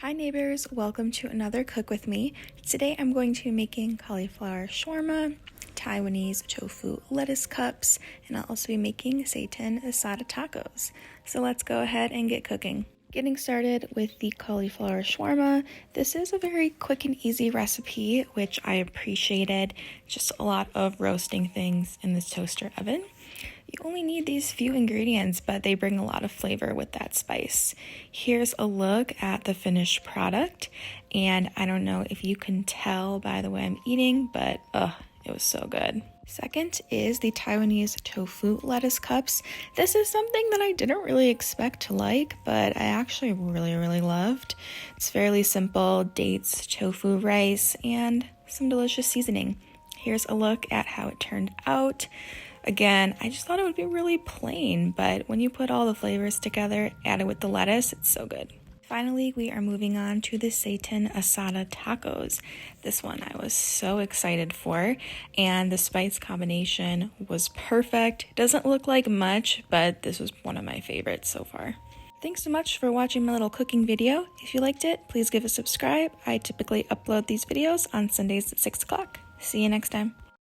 Hi neighbors, welcome to another Cook With Me. Today I'm going to be making cauliflower shawarma, Taiwanese tofu lettuce cups, and I'll also be making Seitan Asada tacos. So let's go ahead and get cooking. Getting started with the cauliflower shawarma. This is a very quick and easy recipe, which I appreciated. Just a lot of roasting things in this toaster oven. You only need these few ingredients, but they bring a lot of flavor with that spice. Here's a look at the finished product, and I don't know if you can tell by the way I'm eating, but it was so good. Second is the Taiwanese tofu lettuce cups. This is something that I didn't really expect to like, but I actually really loved. It's fairly simple: dates, tofu, rice, and some delicious seasoning. Here's a look at how it turned out. Again, I just thought it would be really plain, but when you put all the flavors together, added with the lettuce, it's so good. Finally, we are moving on to the Seitan Asada tacos. This one I was so excited for, and the spice combination was perfect. Doesn't look like much, but this was one of my favorites so far. Thanks so much for watching my little cooking video. If you liked it, please give a subscribe. I typically upload these videos on Sundays at 6 o'clock. See you next time.